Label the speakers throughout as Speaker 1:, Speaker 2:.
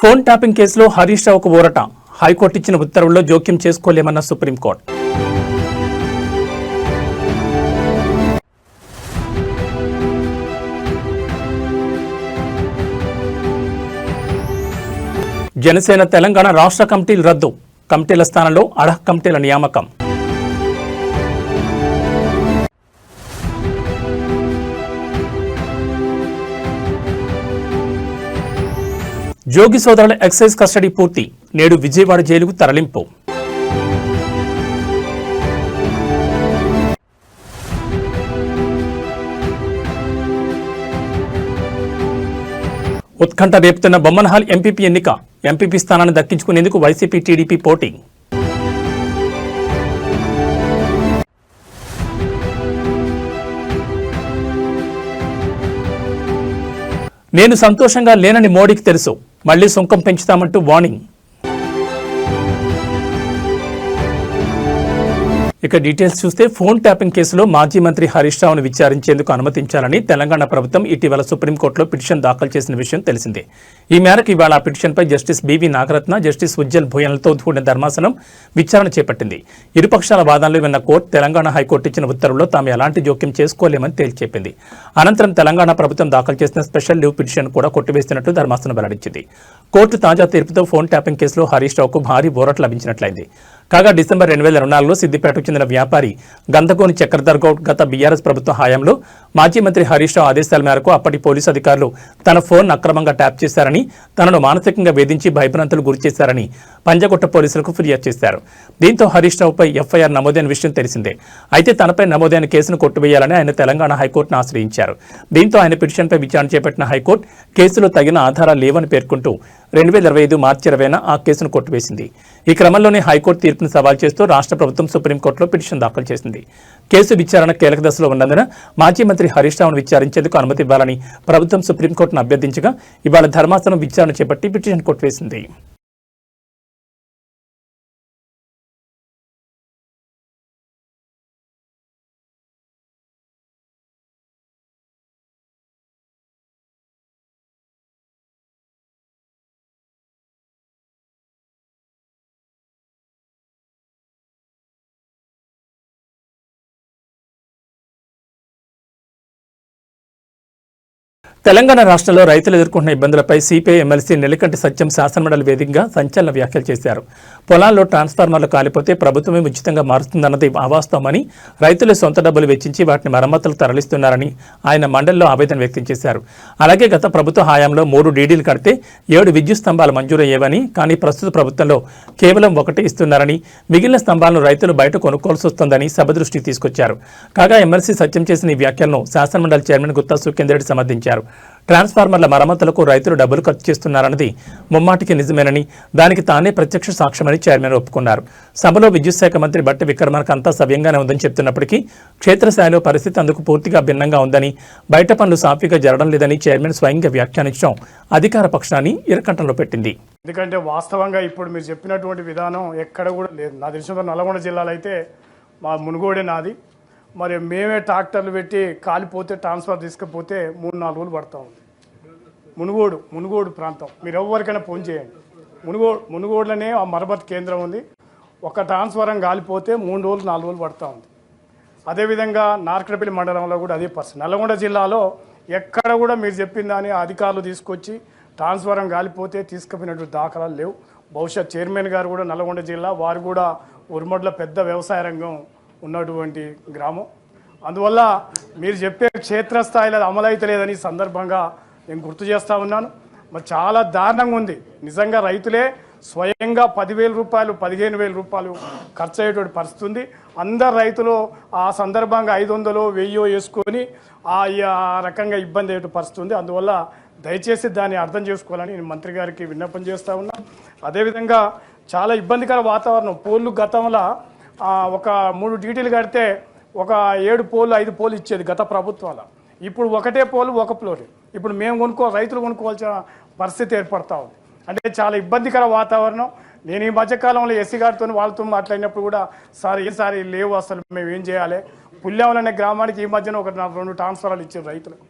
Speaker 1: Phone tapping కేసులో హరీష్ రావుకు ఊరట. హైకోర్టు ఇచ్చిన ఉత్తర్వుల్లో జోక్యం చేసుకోలేమన్న సుప్రీంకోర్టు. జనసేన తెలంగాణ రాష్ట్ర కమిటీలు రద్దు. కమిటీల స్థానంలో అడహ్ కమిటీల నియామకం. జోగి సోదరుల ఎక్సైజ్ కస్టడీ పూర్తి. నేడు విజయవాడ జైలుకు తరలింపు. ఉత్కంఠ రేపుతున్న బొమ్మనహాల్ ఎంపీపీ ఎన్నిక. ఎంపీపీ స్థానాన్ని దక్కించుకునేందుకు వైసీపీ టీడీపీ పోటీ. నేను సంతోషంగా లేనని మోడీకి తెలుసు. మళ్లీ సుంకం పెంచుతామంటూ వార్నింగ్. ఇక డీటెయిల్స్ చూస్తే ఫోన్ ట్యాపింగ్ కేసులో మాజీ మంత్రి హరీష్ రావును విచారించేందుకు అనుమతించాలని తెలంగాణ ప్రభుత్వం ఇటీవల సుప్రీంకోర్టులో పిటిషన్ దాఖలు చేసిన విషయం తెలిసిందే. ఈ మేరకు ఇవాళ ఆ పిటిషన్పై justice BV Nagarathna, justice Ujjal భూయన్లతో కూడిన ధర్మాసనం విచారణ చేపట్టింది. ఇరుపక్షాల వాదనలు విన్న కోర్టు తెలంగాణ హైకోర్టు ఇచ్చిన ఉత్తర్వుల్లో తాము ఎలాంటి జోక్యం చేసుకోలేమని తేల్చెప్పింది. అనంతరం తెలంగాణ ప్రభుత్వం దాఖలు చేసిన స్పెషల్ లీవ్ పిటిషన్ కూడా కొట్టివేస్తున్నట్టు ధర్మాసనం వెల్లడించింది. కోర్టు తాజా తీర్పుతో ఫోన్ ట్యాపింగ్ కేసులో హరీష్ రావుకు భారీ ఊరట లభించినట్లయింది. కాగా డిసెంబర్ 2024లో సిద్దిపేటకు చెందిన వ్యాపారి గంధగోని చక్రధర్ గౌడ్ గత బీఆర్ఎస్ ప్రభుత్వ హయాంలో మాజీ మంత్రి హరీష్ రావు ఆదేశాల మేరకు అప్పటి పోలీసు అధికారులు తన ఫోన్ అక్రమంగా ట్యాప్ చేశారని, తనను మానసికంగా వేధించి భయభ్రాంతులు గురిచేశారని పంజగుట్ట పోలీసులకు ఫిర్యాదు చేశారు. దీంతో హరీష్ రావుపై ఎఫ్ఐఆర్ నమోదైన విషయం తెలిసిందే. అయితే తనపై నమోదైన కేసును కొట్టివేయాలని ఆయన తెలంగాణ హైకోర్టును ఆశ్రయించారు. దీంతో ఆయన పిటిషన్పై విచారణ చేపట్టిన హైకోర్టు కేసులో తగిన ఆధారాలు లేవని పేర్కొంటూ 2025 మార్చి 20న ఆ కేసును కొట్టివేసింది. ఈ క్రమంలోనే హైకోర్టు తీర్పును సవాల్ చేస్తూ రాష్ట్ర ప్రభుత్వం సుప్రీంకోర్టులో పిటిషన్ దాఖలు చేసింది. కేసు విచారణ కీలక దశలో ఉన్నందున మాజీ మంత్రి హరీష్ రావును విచారించేందుకు అనుమతి ఇవ్వాలని ప్రభుత్వం సుప్రీంకోర్టును అభ్యర్థించగా ఇవాళ ధర్మాసనం విచారణ చేపట్టి పిటిషన్ కొట్టివేసింది. తెలంగాణ రాష్ట్రంలో రైతులు ఎదుర్కొంటున్న ఇబ్బందులపై సిపిఐ ఎమ్మెల్సీ నెల్లికంటి సత్యం శాసనమండలి వేదికగా సంచలన వ్యాఖ్యలు చేశారు. పొలాల్లో ట్రాన్స్ఫార్మర్లు కాలిపోతే ప్రభుత్వమే ఉచితంగా మారుస్తుందన్నది అవాస్తవమని, రైతులు సొంత డబ్బులు వెచ్చించి వాటిని మరమ్మతులకు తరలిస్తున్నారని ఆయన మండలిలో ఆవేదన వ్యక్తం చేశారు. అలాగే గత ప్రభుత్వ హయాంలో 3 డీడీలు కడితే 7 విద్యుత్ స్తంభాలు మంజూరయ్యేవని, కానీ ప్రస్తుత ప్రభుత్వంలో కేవలం 1 ఇస్తున్నారని, మిగిలిన స్తంభాలను రైతులు బయట కొనుక్కోవాల్సి వస్తోందని సభ దృష్టికి తీసుకొచ్చారు. కాగా ఎమ్మెల్సీ సత్యం చేసిన ఈ వ్యాఖ్యలను శాసనమండలి చైర్మన్ గుత్తా సుఖేందర్ రెడ్డి సమర్థించారు. ట్రాన్స్ఫార్మర్ల మరమ్మతులకు రైతులు డబ్బులు ఖర్చు చేస్తున్నారన్నది ముమ్మాటికి నిజమేనని, దానికి తానే ప్రత్యక్ష సాక్ష్యమని చైర్మన్ ఒప్పుకున్నారు. సభలో విద్యుత్ శాఖ మంత్రి బట్టి విక్రమార్క అంతా సవ్యంగానే ఉందని చెప్తున్నప్పటికీ క్షేత్రస్థాయిలో పరిస్థితి అందుకు పూర్తిగా భిన్నంగా ఉందని, బయట పనులు సాఫీగా జరగడం లేదని చైర్మన్ స్వయంగా వ్యాఖ్యానించడం అధికార పక్షాన్ని ఇరకంటంలో పెట్టింది.
Speaker 2: ఎందుకంటే వాస్తవంగా ఇప్పుడు మీరు చెప్పినటువంటి విధానం ఎక్కడ కూడా లేదు. నా తెలిసిన నల్గొండ జిల్లాలో అయితే మా మునుగోడే నాది. మరి మేమే ట్రాక్టర్లు పెట్టి కాలిపోతే ట్రాన్స్ఫర్ తీసుకుపోతే 3-4 రోజులు పడతా ఉంది. మునుగోడు ప్రాంతం మీరు ఎవరికైనా ఫోన్ చేయండి. మునుగోడులోనే ఆ మరమ్మతు కేంద్రం ఉంది. ఒక ట్రాన్స్ఫారం కాలిపోతే 3 రోజులు 4 రోజులు పడతా ఉంది. అదేవిధంగా నార్కడపల్లి మండలంలో కూడా అదే పరిస్థితి. నల్గొండ జిల్లాలో ఎక్కడ కూడా మీరు చెప్పిందని అధికారులు తీసుకొచ్చి ట్రాన్స్ఫారం కాలిపోతే తీసుకుపోయినటువంటి దాఖలాలు లేవు. బహుశా చైర్మన్ గారు కూడా నల్గొండ జిల్లా, వారు కూడా ఉరుమడ్ల పెద్ద వ్యవసాయ రంగం ఉన్నటువంటి గ్రామం. అందువల్ల మీరు చెప్పే క్షేత్రస్థాయిలో అమలైతే లేదని సందర్భంగా నేను గుర్తు చేస్తూ ఉన్నాను. మరి చాలా దారుణంగా ఉంది. నిజంగా రైతులే స్వయంగా 10,000 రూపాయలు 15,000 రూపాయలు ఖర్చు అయ్యేటువంటి పరిస్థితి ఉంది. అందరు రైతులు ఆ సందర్భంగా 500 1000 వేసుకొని ఆ రకంగా ఇబ్బంది అయ్యే పరిస్థితి ఉంది. అందువల్ల దయచేసి దాన్ని అర్థం చేసుకోవాలని నేను మంత్రి గారికి విన్నపం చేస్తూ ఉన్నాను. అదేవిధంగా చాలా ఇబ్బందికర వాతావరణం. పోళ్ళు గతంలో ఒక 3 డీటీలు కడితే ఒక 7 పోలు 5 పోలు ఇచ్చేది గత ప్రభుత్వాల. ఇప్పుడు 1 పోలు 1 ఫ్లోర్. ఇప్పుడు మేము రైతులు కొనుక్కోవాల్సిన పరిస్థితి ఏర్పడతా ఉంది. అంటే చాలా ఇబ్బందికర వాతావరణం. నేను ఈ మధ్యకాలంలో ఎస్సీ గారితో వాళ్ళతో మాట్లాడినప్పుడు కూడా ఈసారి లేవు, అసలు మేము ఏం చేయాలి. పుల్యావల్ అనే గ్రామానికి ఈ మధ్యన 2 ట్రాన్స్ఫరాలు ఇచ్చారు రైతులకు.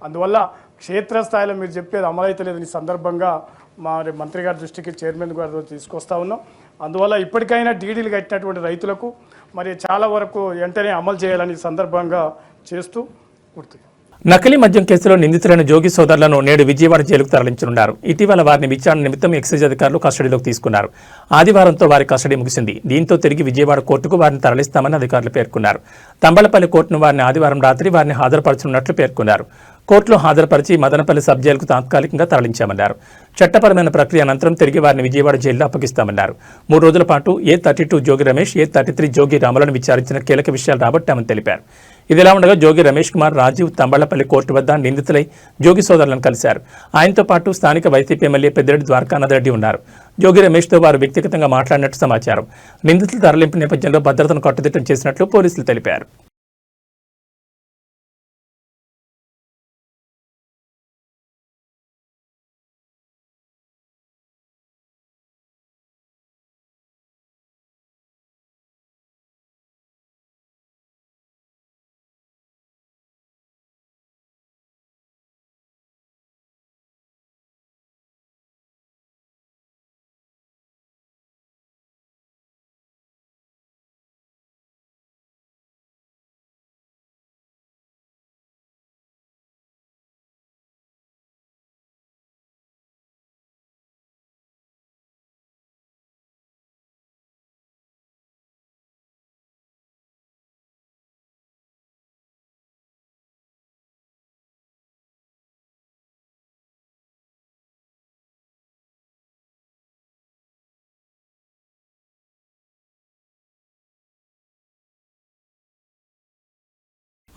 Speaker 2: అందువల్ల క్షేత్రస్థాయిలో మీరు చెప్పేది అమలైతే లేదని ఈ సందర్భంగా మరి మంత్రి గారి దృష్టికి చైర్మన్ గారితో తీసుకొస్తా ఉన్నాం. అందువల్ల ఇప్పటికైనా డీడీలు కట్టినటువంటి రైతులకు మరి చాలా వరకు వెంటనే అమలు చేయాలని సందర్భంగా చేస్తూ గుర్తు.
Speaker 1: నకిలీ మద్యం కేసులో నిందితులైన జోగి సోదరులను నేడు విజయవాడ జైలుకు తరలించనున్నారు. ఇటీవల వారిని విచారణ నిమిత్తం ఎక్సైజ్ అధికారులు కస్టడీలోకి తీసుకున్నారు. ఆదివారంతో వారి కస్టడీ ముగిసింది. దీంతో తిరిగి విజయవాడ కోర్టుకు వారిని తరలిస్తామని అధికారులు పేర్కొన్నారు. తంబళ్లపల్లి కోర్టును వారిని ఆదివారం రాత్రి వారిని హాజరుపరచనున్నట్లు పేర్కొన్నారు. కోర్టులో హాజరుపరిచి మదనపల్లి సబ్ జైలుకు తాత్కాలికంగా తరలించామన్నారు. చట్టపరమైన ప్రక్రియ అనంతరం తిరిగి వారిని విజయవాడ జైల్లో అప్పగిస్తామన్నారు. 3 రోజుల పాటు A32 జోగి రమేష్, A33 జోగి రాములను విచారించిన కీలక విషయాలు రాబట్టామని తెలిపారు. ఇదిలా ఉండగా జోగి రమేష్ కుమార్, రాజీవ్ తంబళ్లపల్లి కోర్టు వద్ద నిందితులై జోగి సోదరులను కలిశారు. ఆయనతో పాటు స్థానిక వైసీపీ ఎమ్మెల్యే పెద్దిరెడ్డి ద్వారకానాథ్ రెడ్డి ఉన్నారు. జోగి రమేష్తో వారు వ్యక్తిగతంగా మాట్లాడినట్టు సమాచారం. నిందితుల తరలింపు నేపథ్యంలో భద్రతను కట్టుదిట్టం చేసినట్లు పోలీసులు తెలిపారు.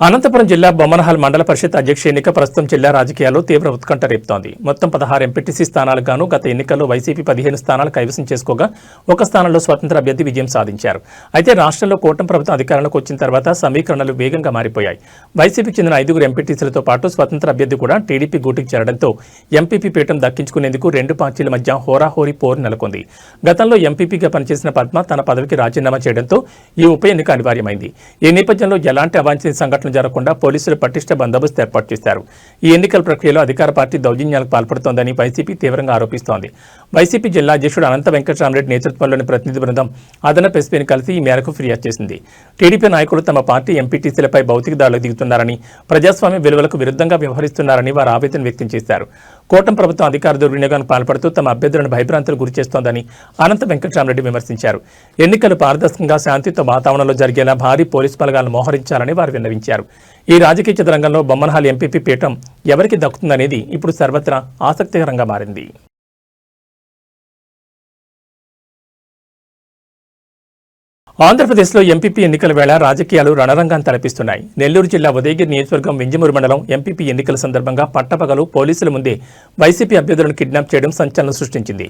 Speaker 1: అనంతపురం జిల్లా బొమ్మనహాల్ మండల పరిషత్ అధ్యక్ష ఎన్నిక ప్రస్తుతం జిల్లా రాజకీయాల్లో తీవ్ర ఉత్కంఠ రేపుతోంది. మొత్తం 16 ఎంపీటీసీ స్థానాలకు గాను గత ఎన్నికల్లో వైసీపీ 15 స్థానాలు కైవసం చేసుకోగా ఒక స్థానంలో స్వతంత్ర అభ్యర్థి విజయం సాధించారు. అయితే రాష్ట్రంలో కూటమి ప్రభుత్వం అధికారంలోకి వచ్చిన తర్వాత సమీకరణలు వేగంగా మారిపోయాయి. వైసీపీకి చెందిన 5 ఎంపీటీసీలతో పాటు స్వతంత్ర అభ్యర్థి కూడా టీడీపీ గూటికి చేరడంతో ఎంపీపీ పీఠం దక్కించుకునేందుకు 2 పార్టీల మధ్య హోరాహోరీ పోరు నెలకొంది. గతంలో ఎంపీపీగా పనిచేసిన పద్మ తన పదవికి రాజీనామా చేయడంతో ఈ ఉప ఎన్నిక అనివార్యమైంది. ఈ నేపథ్యంలో ఎలాంటి అవాంఛనీయ సంఘటనలు జరగకుండా పోలీసులు పటిష్ట బందోబస్తు ఏర్పాటు చేశారు. ఈ ఎన్నికల ప్రక్రియలో అధికార పార్టీ దౌర్జన్యాలకు పాల్పడుతోందని వైసీపీ తీవ్రంగా ఆరోపిస్తోంది. వైసీపీ జిల్లా అధ్యక్షుడు అనంత వెంకటరామరెడ్డి నేతృత్వంలోని ప్రతినిధి బృందం అదనపు ఎస్పీని కలిసి ఈ మేరకు ఫిర్యాదు చేసింది. టీడీపీ నాయకులు తమ పార్టీ ఎంపీటీసీలపై భౌతిక దాడులకు దిగుతున్నారని, ప్రజాస్వామ్య విలువలకు విరుద్ధంగా వ్యవహరిస్తున్నారని వారు ఆవేదన వ్యక్తం చేశారు. కూటమి ప్రభుత్వం అధికార దుర్వినియోగానికి పాల్పడుతూ తమ అభ్యర్థులను భయభ్రాంతులకు గురి చేస్తోందని అనంత వెంకటరామరెడ్డి విమర్శించారు. ఎన్నికలు పారదర్శకంగా శాంతియుత వాతావరణంలో జరిగేలా భారీ పోలీసు బలగాలను మోహరించాలని వారు విన్నవించారు. ఈ రాజకీయ చదరంగంలో బొమ్మనహాల్ ఎంపీపీ పీఠం ఎవరికి దక్కుతుందనేది ఇప్పుడు సర్వత్రా ఆసక్తికరంగా మారింది. ఆంధ్రప్రదేశ్లో ఎంపీపీ ఎన్నికల వేళ రాజకీయాలు రణరంగాన్ని తలపిస్తున్నాయి. నెల్లూరు జిల్లా ఉదయగిరి నియోజకవర్గం వింజమూరు మండలం ఎంపీపీ ఎన్నికల సందర్భంగా పట్టపగలు పోలీసుల ముందే వైసీపీ అభ్యర్థులను కిడ్నాప్ చేయడం సంచలనం సృష్టించింది.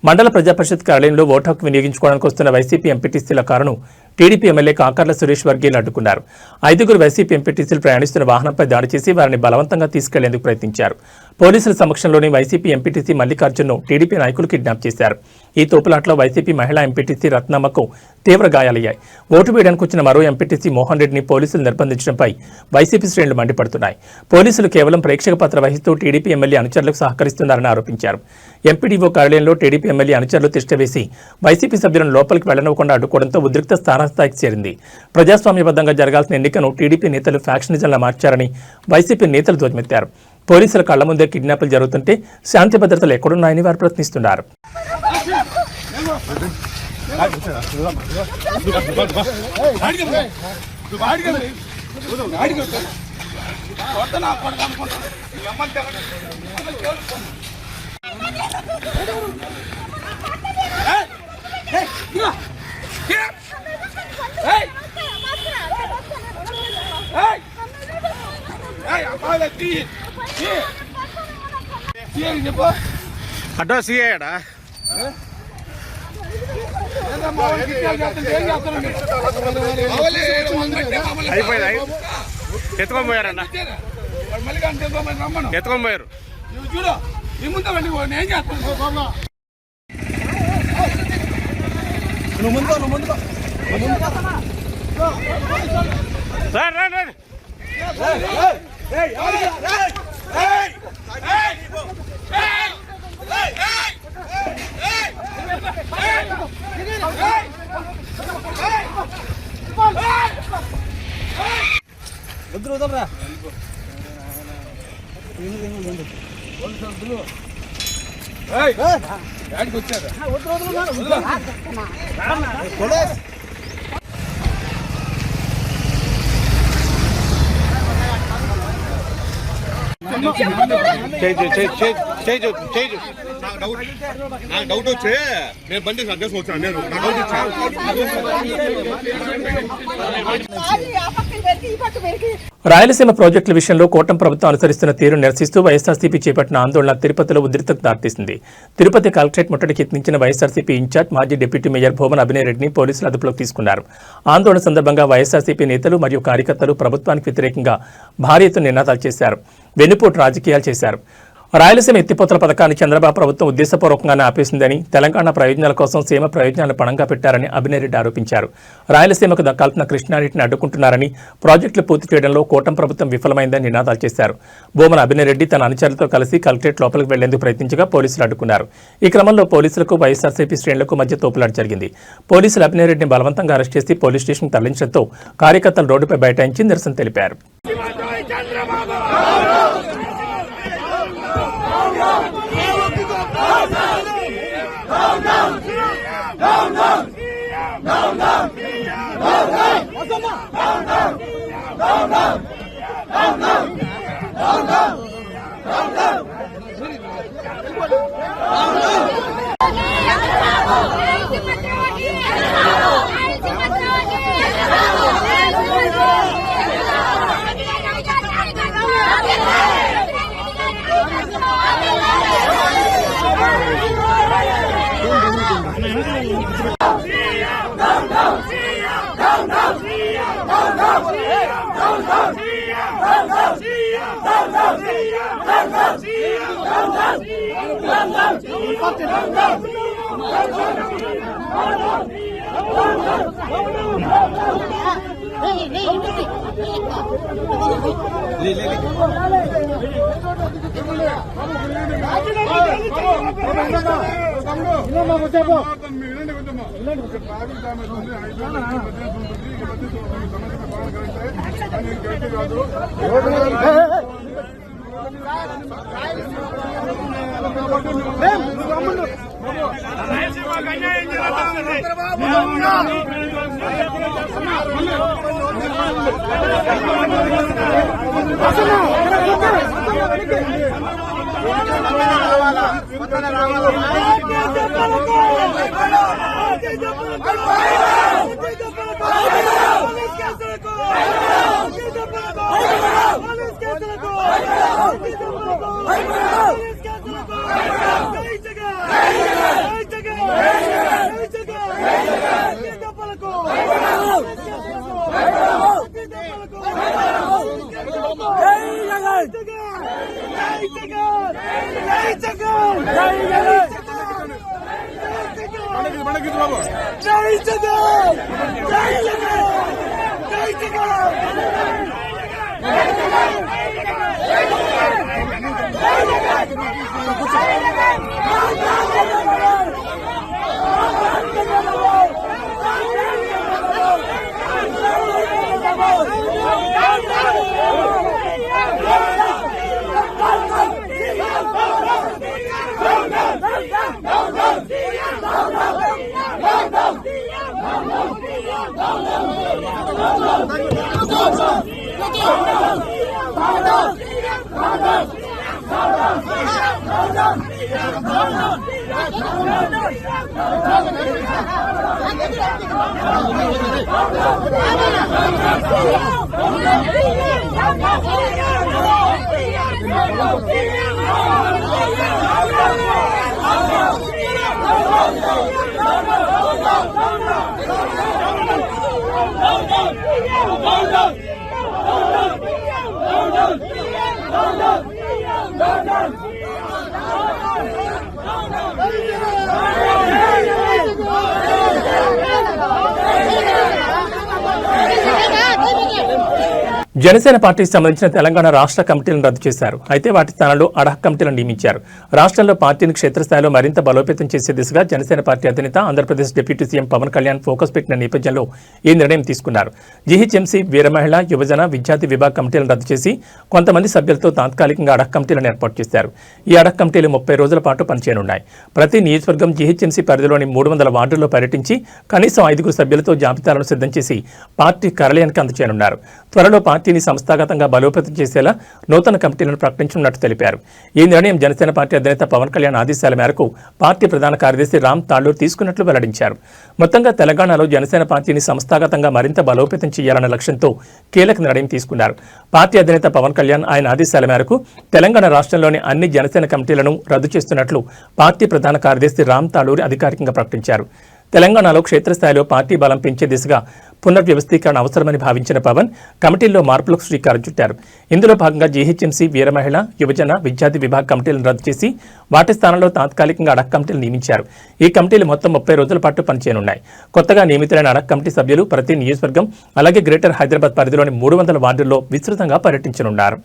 Speaker 1: మండల ప్రజాపరిషత్ కార్యాలయంలో ఓటు హక్కు వినియోగించుకోవడానికి వస్తున్న వైసీపీ ఎంపీటీసీల కారును టీడీపీ ఎమ్మెల్యే కాకర్ల సురేష్ వర్గీయులు అడ్డుకున్నారు. 5 వైసీపీ ఎంపీటీసీలు ప్రయాణిస్తున్న వాహనంపై దాడి చేసి వారిని బలవంతంగా తీసుకెళ్లేందుకు ప్రయత్నించారు. పోలీసుల సమక్షంలోని వైసీపీ ఎంపీటీసీ మల్లికార్జున్ను టీడీపీ నాయకులు కిడ్నాప్ చేశారు. ఈ తోపులాట్లో వైసీపీ మహిళా ఎంపీటీసీ రత్నమ్మకు తీవ్ర గాయాలయ్యాయి. ఓటు వేయడానికి వచ్చిన మరో ఎంపీటీసీ మోహన్ రెడ్డిని పోలీసులు నిర్బంధించడంపై వైసీపీ శ్రేణులు మండిపడుతున్నాయి. పోలీసులు కేవలం ప్రేక్షక పాత్ర వహిస్తూ టీడీపీ ఎమ్మెల్యే అనుచరులకు సహకరిస్తున్నారని ఆరోపించారు. ఎంపీడీఓ కార్యాలయంలో టీడీపీ ఎమ్మెల్యే అనుచరులు తిష్టవేసి వైసీపీ సభ్యులను లోపలికి వెళ్లనివ్వకుండా అడ్డుకోవడంతో ఉద్రిక్త స్థాయికి చేరింది. ప్రజాస్వామ్యబద్ధంగా జరగాల్సిన ఎన్నికను టీడీపీ నేతలు ఫ్యాక్షనిజంలా మార్చారని వైసీపీ నేతలు ధ్వజమెత్తారు. పోలీసుల కళ్ల ముందే కిడ్నాపులు జరుగుతుంటే శాంతి భద్రతలు ఎక్కడున్నాయని వారు ప్రశ్నిస్తున్నారు.
Speaker 3: అడ్డా సీఏడా అయిపోయింది. ఎత్తుకొని పోయారన్న, ఎత్తుకొని పోయారు. నాకు డౌట్ వచ్చి నేను బండి అడ్రస్ వచ్చాను నేను
Speaker 1: రాయలసీమ ప్రాజెక్టుల విషయంలో కూటమి ప్రభుత్వం అనుసరిస్తున్న తీరును నిరసిస్తూ వైఎస్ఆర్సీపీ చేపట్టిన ఆందోళన తిరుపతిలో ఉద్రిక్తతకు దారితీసింది. తిరుపతి కలెక్టరేట్ ముట్టడికి యత్నించిన వైఎస్ఆర్సీపీ ఇన్ఛార్జ్ మాజీ డిప్యూటీ మేయర్ భూమన అభినయ్ రెడ్డిని పోలీసులు అదుపులోకి తీసుకున్నారు. ఆందోళన సందర్భంగా వైఎస్ఆర్సీపీ నేతలు మరియు కార్యకర్తలు ప్రభుత్వానికి వ్యతిరేకంగా భారీ ఎత్తున నినాదాలు చేశారు, వెన్నుపోటు రాజకీయాలు చేశారు. రాయలసీమ ఎత్తిపోతల పథకాన్ని చంద్రబాబు ప్రభుత్వం ఉద్దేశపూర్వకంగానే ఆపేసిందని, తెలంగాణ ప్రయోజనాల కోసం సీమ ప్రయోజనాలను పణంగా పెట్టారని అభినయ్ రెడ్డి ఆరోపించారు. రాయలసీమకు దక్కాల్సిన కృష్ణానీటిని అడ్డుకుంటున్నారని, ప్రాజెక్టులు పూర్తి చేయడంలో కూటమి ప్రభుత్వం విఫలమైందని నినాదాలు చేశారు. భూమన అభినయ్ రెడ్డి తన అనుచరులతో కలిసి కలెక్టరేట్ లోపలికి వెళ్లేందుకు ప్రయత్నించగా పోలీసులు అడ్డుకున్నారు. ఈ క్రమంలో పోలీసులకు వైఎస్ఆర్సీపీ శ్రేణులకు మధ్య తోపులాట జరిగింది. పోలీసులు అభినయ్ రెడ్డిని బలవంతంగా అరెస్ట్ చేసి పోలీస్ స్టేషన్కు తరలించడంతో కార్యకర్తలు రోడ్డుపై బైఠాయించి నిరసన తెలిపారు. జనసేన పార్టీకి సంబంధించిన తెలంగాణ రాష్ట్ర కమిటీలను రద్దు చేశారు. అయితే వాటి స్థానంలో అడహ కమిటీలను నియమించారు. రాష్ట్రంలో పార్టీని క్షేత్రస్థాయిలో మరింత బలోపేతం చేసే దిశగా జనసేన పార్టీ అధినేత Andhra Pradesh deputy CM Pawan Kalyan focus పెట్టిన నేపథ్యంలో ఈ నిర్ణయం తీసుకున్నారు. జీహెచ్ఎంసీ, వీర మహిళ, యువజన, విద్యార్థి విభాగ కమిటీలను రద్దు చేసి కొంతమంది సభ్యులతో తాత్కాలికంగా అడహ కమిటీలను ఏర్పాటు చేశారు. ఈ అడహ కమిటీలు 30 రోజుల పాటు పనిచేయనున్నాయి. ప్రతి నియోజకవర్గం జీహెచ్ఎంసీ పరిధిలోని 300 వార్డుల్లో పర్యటించి కనీసం 5 సభ్యులతో జాబితాలను సిద్ధం చేసి పార్టీ కార్యాలయానికి అందజేయనున్నారు. త్వరలో పార్టీని సంస్థాగతంగా బలోపేతం చేసేలా నూతన కమిటీలను ప్రకటించనున్నట్టు తెలిపారు. ఈ నిర్ణయం జనసేన పార్టీ అధినేత పవన్ కళ్యాణ్ ఆదేశాల మేరకు పార్టీ ప్రధాన కార్యదర్శి రామ్ తాళ్లూర్ తీసుకున్నట్లు వెల్లడించారు. మొత్తంగా తెలంగాణలో జనసేన పార్టీని సంస్థాగతంగా మరింత బలోపేతం చేయాలన్న లక్ష్యంతో కీలక నిర్ణయం తీసుకున్నారు. పార్టీ అధినేత పవన్ కళ్యాణ్ ఆయన ఆదేశాల మేరకు తెలంగాణ రాష్ట్రంలోని అన్ని జనసేన కమిటీలను రద్దు చేస్తున్నట్లు పార్టీ ప్రధాన కార్యదర్శి రామ్ తాళ్లూర్ అధికారికంగా ప్రకటించారు. తెలంగాణలో క్షేత్రస్థాయిలో పార్టీ బలం పెంచే దిశగా పునర్వ్యవస్థీకరణ అవసరమని భావించిన పవన్ కమిటీల్లో మార్పులకు శ్రీకారం చుట్టారు. ఇందులో భాగంగా జీహెచ్ఎంసీ, వీర మహిళ, యువజన, విద్యార్థి విభాగ కమిటీలను రద్దు చేసి వాటి స్థానంలో తాత్కాలికంగా అడక్ కమిటీలు నియమించారు. ఈ కమిటీలు మొత్తం 30 రోజుల పాటు పనిచేయనున్నాయి. కొత్తగా నియమితులైన అడక్ కమిటీ సభ్యులు ప్రతి నియోజకవర్గం అలాగే గ్రేటర్ హైదరాబాద్ పరిధిలోని 300 వార్డుల్లో విస్తృతంగా పర్యటించనున్నారు.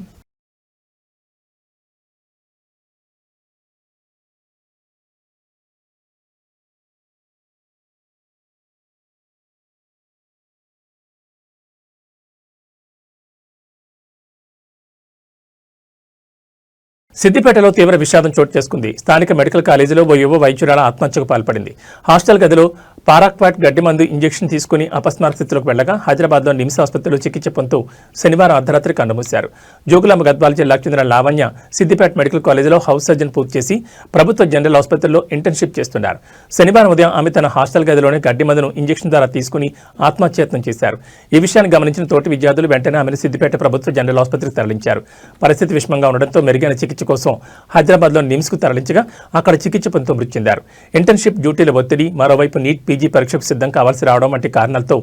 Speaker 1: సిద్దిపేటలో తీవ్ర విషాదం చోటు చేసుకుంది. స్థానిక మెడికల్ కాలేజీలో ఓ యువ వైద్యురాల ఆత్మహత్యకు పాల్పడింది. హాస్టల్ గదిలో పారాక్వాట్ గడ్డి మందు ఇంజెక్షన్ తీసుకుని అపస్మారక స్థితిలోకి వెళ్లగా హైదరాబాద్లో నిమ్స్ ఆసుపత్రిలో చికిత్స పొందుతూ శనివారం అర్ధరాత్రి కన్నుమూశారు. జోగులాంబ గద్వాల జిల్లాకు చెందిన లావణ్య సిద్దిపేట మెడికల్ కాలేజీలో హౌస్ సర్జన్ పూర్తి చేసి ప్రభుత్వ జనరల్ ఆసుపత్రిలో ఇంటర్న్షిప్ చేస్తున్నారు. శనివారం ఉదయం ఆమె తన హాస్టల్ గదిలోనే గడ్డి మందును ఇంజెక్షన్ ద్వారా తీసుకుని ఆత్మహత్యయత్నం చేశారు. ఈ విషయాన్ని గమనించిన తోటి విద్యార్థులు వెంటనే ఆమెను సిద్దిపేట ప్రభుత్వ జనరల్ ఆసుపత్రికి తరలించారు. పరిస్థితి విషమంగా ఉండడంతో మెరుగైన చికిత్స కోసం హైదరాబాద్లో నిమ్స్కు తరలించగా అక్కడ చికిత్స పొందుతూ మృతి చెందారు. ఇంటర్న్షిప్ డ్యూటీల ఒత్తిడి, మరోవైపు నీట్ పీజీ పరీక్షకు సిద్ధం కావాల్సి రావడం వంటి కారణాలతో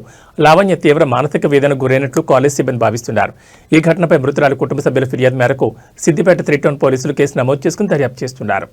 Speaker 1: లావణ్య తీవ్ర మానసిక వేదనకు గురైనట్లు కాలేజ్ సిబ్బంది భావిస్తున్నారు. ఈ ఘటనపై మృతురాలి కుటుంబ సభ్యుల ఫిర్యాదు మేరకు సిద్దిపేట 3 టౌన్ పోలీసులు కేసు నమోదు చేసుకుని దర్యాప్తు చేస్తున్నారు.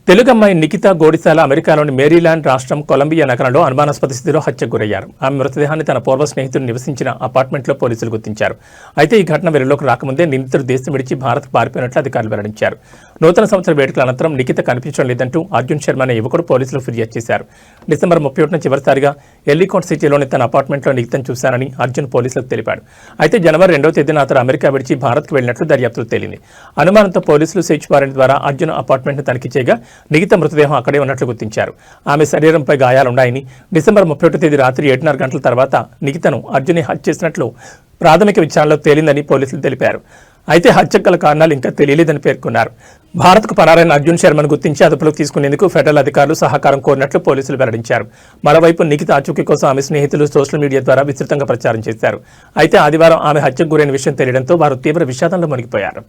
Speaker 1: తెలుగు అమ్మాయి నిఖిత గోడిసాల అమెరికాలోని మేరీల్యాండ్ రాష్ట్రం కొలంబియా నగరంలో అనుమానాస్పద స్థితిలో హత్యకు గురయ్యారు. ఆమె మృతదేహాన్ని తన పూర్వ స్నేహితుడు నివసించిన అపార్ట్మెంట్లో పోలీసులు గుర్తించారు. అయితే ఈ ఘటన వెలుగులోకి రాకముందే నిందితుడు దేశం విడిచి భారత్కు పారిపోయినట్లు అధికారులు వెల్లడించారు. నూతన సంవత్సర వేడుకల అనంతరం నిఖిత కనిపించడం లేదంటూ అర్జున్ శర్మ అనే యువకుడు పోలీసులు ఫిర్యాదు చేశారు. డిసెంబర్ 31న చివరిసారిగా ఎల్లికోట్ సిటీలోని తన అపార్ట్మెంట్లో నిఖితను చూశానని అర్జున్ పోలీసులకు తెలిపాడు. అయితే జనవరి 2వ తేదీన అతను అమెరికా విడిచి భారత్కు వెళ్లినట్లు దర్యాప్తులు తేలింది. అనుమానంతో పోలీసులు సెర్చ్ వారెంట్ ద్వారా అర్జున్ అపార్ట్మెంట్ను తనిఖీ చేయగా నిఖిత మృతదేహం అక్కడే ఉన్నట్లు గుర్తించారు. ఆమె శరీరంపై గాయాలున్నాయని, డిసెంబర్ 31 తేదీ రాత్రి 7:30 గంటల తర్వాత నిఖితను అర్జున్ హత్య చేసినట్లు ప్రాథమిక విచారణలో తేలిందని పోలీసులు తెలిపారు. అయితే హత్యకు గల కారణాలు ఇంకా తెలియలేదని పేర్కొన్నారు. భారత్కు పరారైన అర్జున్ శర్మను గుర్తించి అదుపులోకి తీసుకునేందుకు ఫెడరల్ అధికారులు సహకారం కోరినట్లు పోలీసులు వెల్లడించారు. మరోవైపు నిఖిత ఆచూకీ కోసం ఆమె స్నేహితులు సోషల్ మీడియా ద్వారా విస్తృతంగా ప్రచారం చేశారు. అయితే ఆదివారం ఆమె హత్యకు గురైన విషయం తెలియడంతో వారు తీవ్ర విషాదంలో మునిగిపోయారు.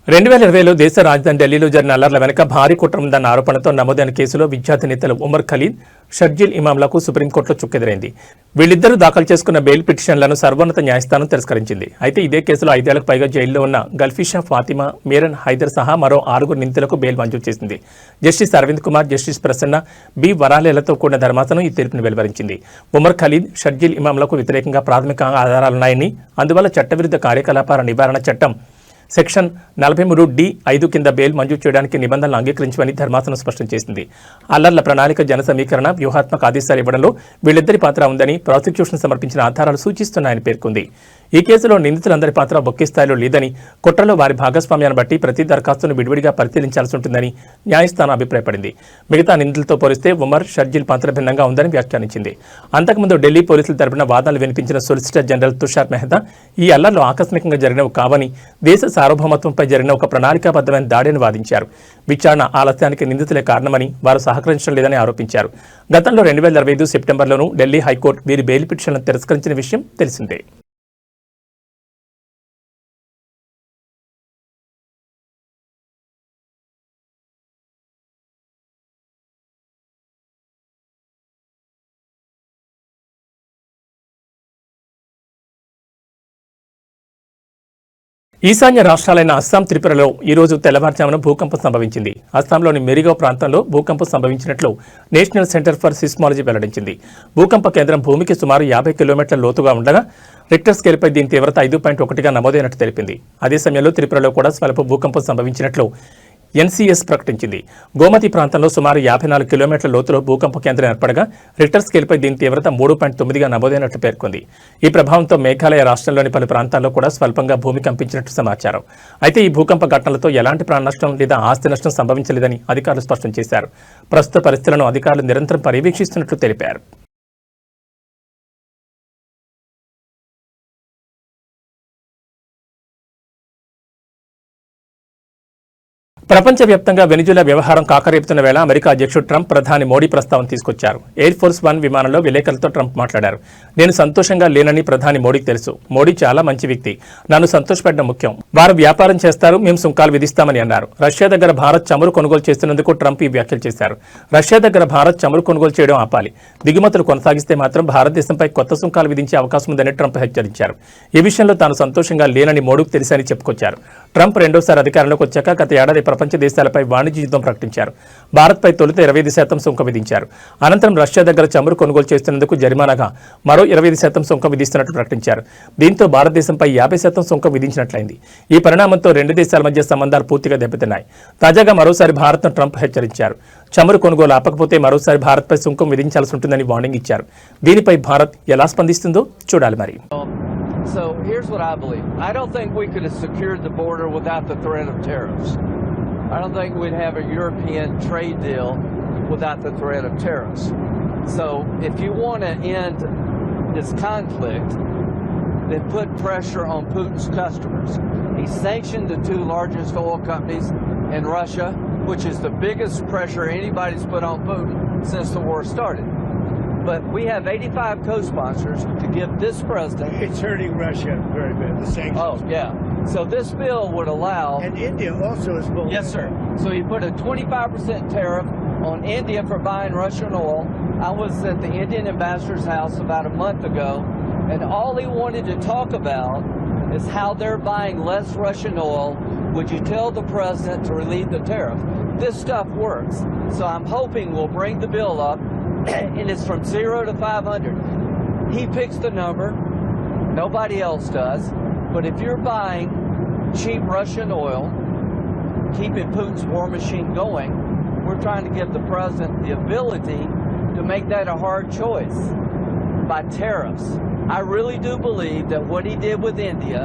Speaker 1: రెండు 2020లో దేశ రాజధాని ఢిల్లీలో జరిగిన అల్లర్ల వెనుక భారీ కుట్ర ఉందన్న ఆరోపణతో నమోదైన కేసులో విద్యార్థి నేతలు ఉమర్ ఖలీద్, షర్జిల్ ఇమాంలకు సుప్రీంకోర్టులో చుక్కెదురైంది. వీళ్ళిద్దరూ దాఖలు చేసుకున్న బెయిల్ పిటిషన్లను సర్వోన్నత న్యాయస్థానం తిరస్కరించింది. అయితే ఇదే కేసులో 5 ఏళ్లకు పైగా జైల్లో ఉన్న గల్ఫీషా ఫాతిమా, మీరన్ హైదర్ సహా మరో 6 నిందితులకు బెయిల్ మంజూరు చేసింది. Justice Aravind Kumar, justice Prasanna B వరాలేలతో కూడిన ధర్మాసనం ఈ తీర్పును వెలువరించింది. ఉమర్ ఖలీద్, షర్జిల్ ఇమాంలకు వ్యతిరేకంగా ప్రాథమిక ఆధారాలున్నాయని, అందువల్ల చట్టవిరుద్ధ కార్యకలాపాల నివారణ చట్టం సెక్షన్ 43(d)(5) కింద బెయిల్ మంజూరు చేయడానికి నిబంధనలు అంగీకరించమని ధర్మాసనం స్పష్టం చేసింది. అల్లర్ల ప్రణాళిక, జన సమీకరణ, వ్యూహాత్మక ఆదేశాలు ఇవ్వడంలో వీళ్ళిద్దరి పాత్ర ఉందని ప్రాసిక్యూషన్ సమర్పించిన ఆధారాలు సూచిస్తున్నాయని పేర్కొంది. ఈ కేసులో నిందితులందరి పాత్ర ఒకే స్థాయిలో లేదని, కుట్రలో వారి భాగస్వామ్యాన్ని బట్టి ప్రతి దరఖాస్తును విడివిడిగా పరిశీలించాల్సి ఉంటుందని న్యాయస్థానం అభిప్రాయపడింది. మిగతా నిందితులతో పోలిస్తే ఉమర్, షర్జిల్ పాత్ర భిన్నంగా ఉందని వ్యాఖ్యానించింది. అంతకుముందు ఢిల్లీ పోలీసుల తరపున వాదనలు వినిపించిన సొలిసిటర్ జనరల్ తుషార్ మెహతా ఈ అల్లర్లు ఆకస్మికంగా జరిగినవి కావని, దేశ సార్వభౌమత్వంపై జరిగిన ఒక ప్రణాళికాబద్ధమైన దాడిని వాదించారు. విచారణ ఆలస్యానికి నిందితులే కారణమని, వారు సహకరించడం లేదని ఆరోపించారు. గతంలో 2025 సెప్టెంబర్లోనూ ఢిల్లీ హైకోర్టు వీరి బెయిల్ పిటిషన్లను తిరస్కరించిన విషయం తెలిసిందే. ఈశాన్య రాష్ట్రాలైన అస్సాం, త్రిపురలో ఈ రోజు తెల్లవారుజామున భూకంపం సంభవించింది. అస్సాంలోని మెరిగావ్ ప్రాంతంలో భూకంపం సంభవించినట్లు నేషనల్ సెంటర్ ఫర్ సిస్మాలజీ వెల్లడించింది. భూకంప కేంద్రం భూమికి సుమారు 50 కిలోమీటర్ల లోతుగా ఉండగా రిక్టర్ స్కేల్పై దీని తీవ్రత 5.1గా నమోదైనట్టు తెలిపింది. అదే సమయంలో త్రిపురలో కూడా స్వల్ప భూకంపం సంభవించినట్లు ఎన్సీఎస్ ప్రకటించింది. గోమతి ప్రాంతంలో సుమారు 54 కిలోమీటర్ల లోతులో భూకంప కేంద్రం ఏర్పడగా రిక్టర్ స్కేల్పై దీని తీవ్రత 3.9గా నమోదైనట్లు పేర్కొంది. ఈ ప్రభావంతో మేఘాలయ రాష్ట్రంలోని పలు ప్రాంతాల్లో కూడా స్వల్పంగా భూమి కంపించినట్టు సమాచారం. అయితే ఈ భూకంప ఘటనలతో ఎలాంటి ప్రాణ నష్టం లేదా ఆస్తి నష్టం సంభవించలేదని అధికారులు స్పష్టం చేశారు. ప్రస్తుత పరిస్థితులను అధికారులు నిరంతరం పర్యవేక్షిస్తున్నట్లు తెలిపారు. ప్రపంచవ్యాప్తంగా వెనిజులా వ్యవహారం కాకరేపుతున్న వేళ అమెరికా అధ్యక్షుడు ట్రంప్ ప్రధాని మోడీ ప్రస్తావన తీసుకొచ్చారు. ఎయిర్ ఫోర్స్ 1 విమానంలో విలేకరులతో ట్రంప్ మాట్లాడారు. నేను సంతోషంగా లేనని ప్రధాని మోడీకి తెలుసు. మోడీ చాలా మంచి వ్యక్తి. నన్ను సంతోషపెట్టడం ముఖ్యం. వారు వ్యాపారం చేస్తారు, మేము సుంకాలు విధిస్తామని అన్నారు. రష్యా దగ్గర భారత్ చమురు కొనుగోలు చేస్తున్నందుకు ట్రంప్ ఈ వ్యాఖ్యలు చేశారు. రష్యా దగ్గర భారత్ చమురు కొనుగోలు చేయడం ఆపాలి. దిగుమతులు కొనసాగిస్తే మాత్రం భారతదేశంపై కొత్త సుంకాలు విధించే అవకాశం ఉందని ట్రంప్ హెచ్చరించారు. ఈ విషయంలో తాను సంతోషంగా లేనని మోడీకి తెలుసని చెప్పుకొచ్చారు. ట్రంప్ రెండోసారి అధికారంలోకి వచ్చాక గత ఏడాది ప్రపంచ దేశాలపై వాణిజ్య యుద్ధం ప్రకటించారు. భారత్పై తొలుత 25% సుంకం విధించారు. అనంతరం రష్యా దగ్గర చమురు కొనుగోలు చేస్తున్నందుకు జరిమానాగా మరో 25% సుంకం విధిస్తున్నట్లు ప్రకటించారు. దీంతో భారతదేశంపై 50% సుంకం విధించినట్లయింది. ఈ పరిణామంతో రెండు దేశాల మధ్య సంబంధాలు పూర్తిగా దెబ్బతిన్నాయి. తాజాగా మరోసారి భారత్ను ట్రంప్ హెచ్చరించారు. చమురు కొనుగోలు ఆపకపోతే మరోసారి భారత్పై సుంకం విధించాల్సి ఉంటుందని వార్నింగ్ ఇచ్చారు. దీనిపై భారత్ ఎలా స్పందిస్తుందో చూడాలి మరి.
Speaker 4: So here's what I believe. I don't think we could have secured the border without the threat of tariffs. I don't think we'd have a European trade deal without the threat of tariffs. So if you want to end this conflict, then put pressure on Putin's customers. He sanctioned the 2 largest oil companies in Russia, which is the biggest pressure anybody's put on Putin since the war started. But we have 85 co-sponsors to give this president...
Speaker 5: It's hurting Russia very bad, the sanctions.
Speaker 4: Oh, yeah. So this bill would allow...
Speaker 5: And India also is pulling.
Speaker 4: Yes, sir. So you put a 25% tariff on India for buying Russian oil. I was at the Indian ambassador's house about a month ago, and all he wanted to talk about is how they're buying less Russian oil. Would you tell the president to relieve the tariff? This stuff works. So I'm hoping we'll bring the bill up, and it's from 0 to 500. He picks the number, nobody else does. But if you're buying cheap Russian oil, keeping Putin's war machine going, we're trying to give the president the ability to make that a hard choice by tariffs. I really do believe that what he did with India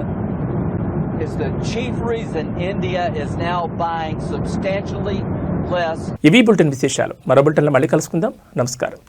Speaker 4: is the chief reason India is now buying substantially less.
Speaker 1: ఇవి bulletin విశేషాలు. మరో బులెటిన్లో మళ్ళీ కలుసుకుందాం. నమస్కారం.